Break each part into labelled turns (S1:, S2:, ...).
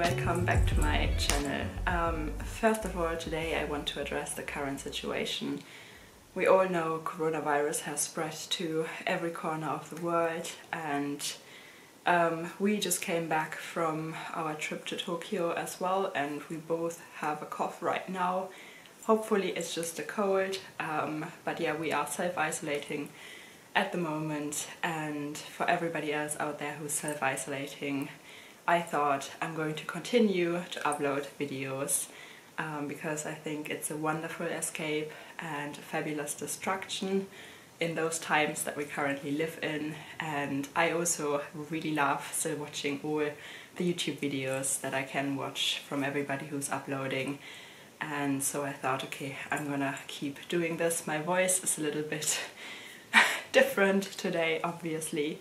S1: welcome back to my channel. First of all, today I want to address the current situation. We all know coronavirus has spread to every corner of the world, and we just came back from our trip to Tokyo as well, and we both have a cough right now. Hopefully it's just a cold, but yeah, we are self-isolating at the moment, and for everybody else out there who's self-isolating, I thought I'm going to continue to upload videos because I think it's a wonderful escape and a fabulous distraction in those times that we currently live in. And I also really love still watching all the YouTube videos that I can watch from everybody who's uploading. And so I thought, okay, I'm gonna keep doing this. My voice is a little bit different today, obviously.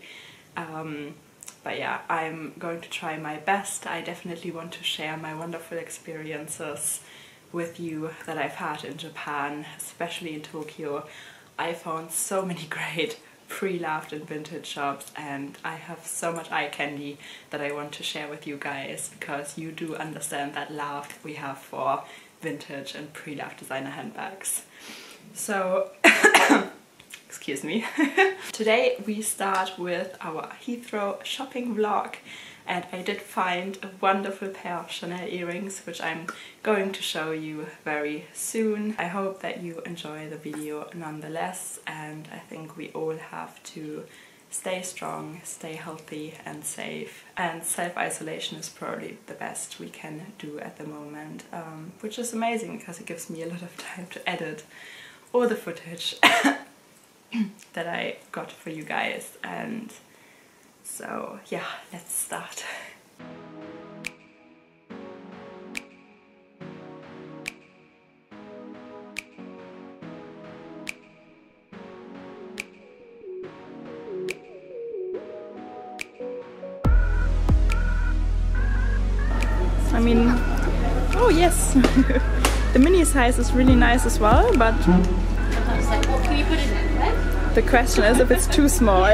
S1: But yeah, I'm going to try my best. I definitely want to share my wonderful experiences with you that I've had in Japan, especially in Tokyo. I found so many great pre-loved and vintage shops, and I have so much eye candy that I want to share with you guys, because you do understand that love we have for vintage and pre-loved designer handbags. So excuse me. Today we start with our Heathrow shopping vlog, and I did find a wonderful pair of Chanel earrings which I'm going to show you very soon. I hope that you enjoy the video nonetheless, and I think we all have to stay strong, stay healthy and safe, and self-isolation is probably the best we can do at the moment, which is amazing because it gives me a lot of time to edit all the footage that I got for you guys. And so yeah, let's start. I mean, oh yes, the mini size is really nice as well, but
S2: What can you put in there?
S1: the question is if it's too small.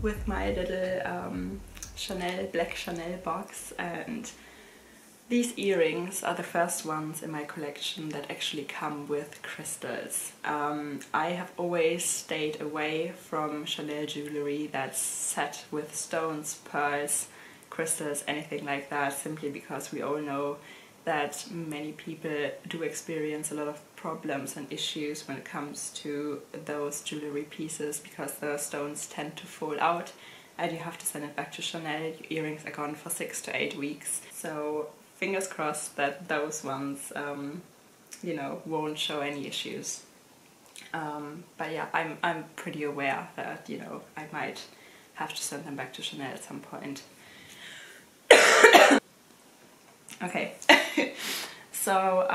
S1: with my little black Chanel box, and these earrings are the first ones in my collection that actually come with crystals. I have always stayed away from Chanel jewelry that's set with stones, pearls, crystals, anything like that, simply because we all know that many people do experience a lot of problems and issues when it comes to those jewelry pieces, because the stones tend to fall out and you have to send it back to Chanel. Your earrings are gone for 6 to 8 weeks. So fingers crossed that those ones, you know, won't show any issues. But yeah, I'm pretty aware that, you know, I might have to send them back to Chanel at some point. Okay, so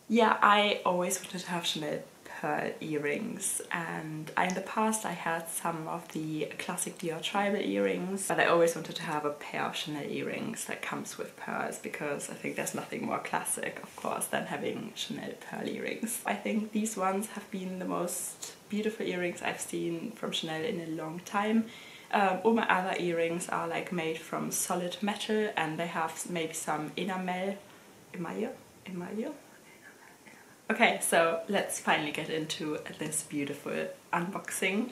S1: yeah, I always wanted to have Chanel pearl earrings, and in the past I had some of the classic Dior tribal earrings, but I always wanted to have a pair of Chanel earrings that comes with pearls, because I think there's nothing more classic, of course, than having Chanel pearl earrings. I think these ones have been the most beautiful earrings I've seen from Chanel in a long time. All my other earrings are like made from solid metal, and they have maybe some email. Okay, so let's finally get into this beautiful unboxing.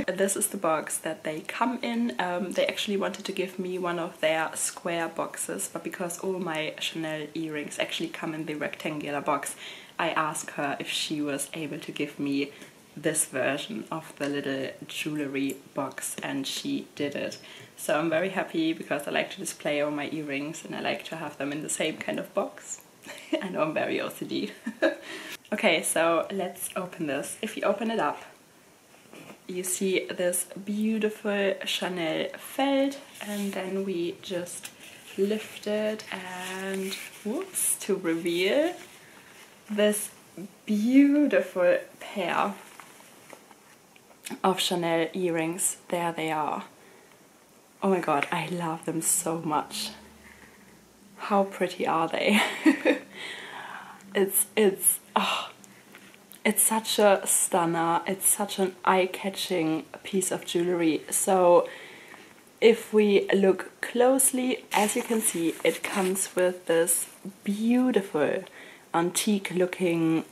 S1: This is the box that they come in. They actually wanted to give me one of their square boxes, but because all my Chanel earrings actually come in the rectangular box, I asked her if she was able to give me this version of the little jewelry box, and she did it. So I'm very happy, because I like to display all my earrings and I like to have them in the same kind of box. I know I'm very OCD. Okay, so let's open this. If you open it up, you see this beautiful Chanel felt, and then we just lift it and whoops, to reveal this beautiful pair of Chanel earrings. There they are. Oh my god, I love them so much. How pretty are they? It's such a stunner. It's such an eye-catching piece of jewelry. So if we look closely, as you can see, it comes with this beautiful antique looking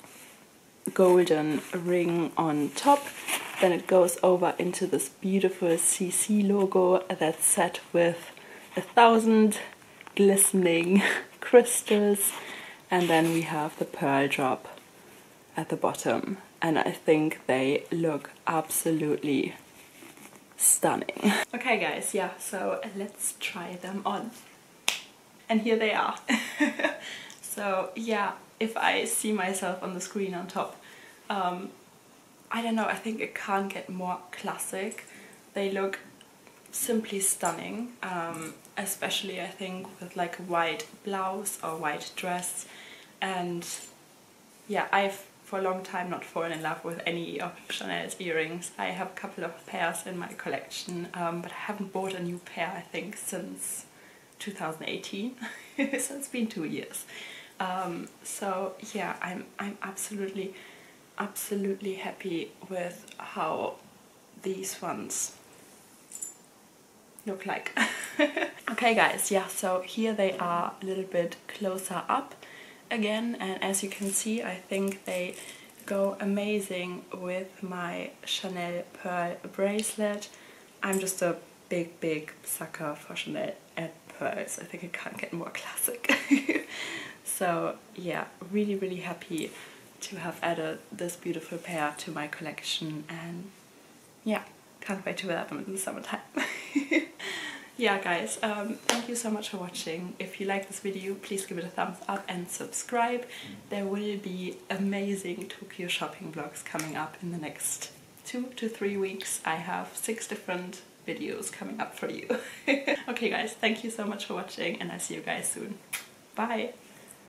S1: golden ring on top. Then it goes over into this beautiful CC logo that's set with 1,000 glistening crystals, and then we have the pearl drop at the bottom, and I think they look absolutely stunning. Okay guys, yeah, so let's try them on. And here they are. So yeah, if I see myself on the screen on top, I don't know, I think it can't get more classic. They look simply stunning, especially I think with like a white blouse or white dress. And yeah, I've for a long time not fallen in love with any of Chanel's earrings. I have a couple of pairs in my collection, but I haven't bought a new pair, I think, since 2018. So it's been 2 years. So yeah, I'm absolutely happy with how these ones look like. Okay guys, yeah, so here they are a little bit closer up again, and as you can see, I think they go amazing with my Chanel pearl bracelet. I'm just a big sucker for Chanel and pearls. I think it can't get more classic. So yeah, really happy to have added this beautiful pair to my collection, and yeah, can't wait to wear them in the summertime. Yeah guys, thank you so much for watching. If you like this video, please give it a thumbs up and subscribe. There will be amazing Tokyo shopping vlogs coming up in the next 2 to 3 weeks. I have 6 different videos coming up for you. Okay guys, thank you so much for watching, and I'll see you guys soon. Bye!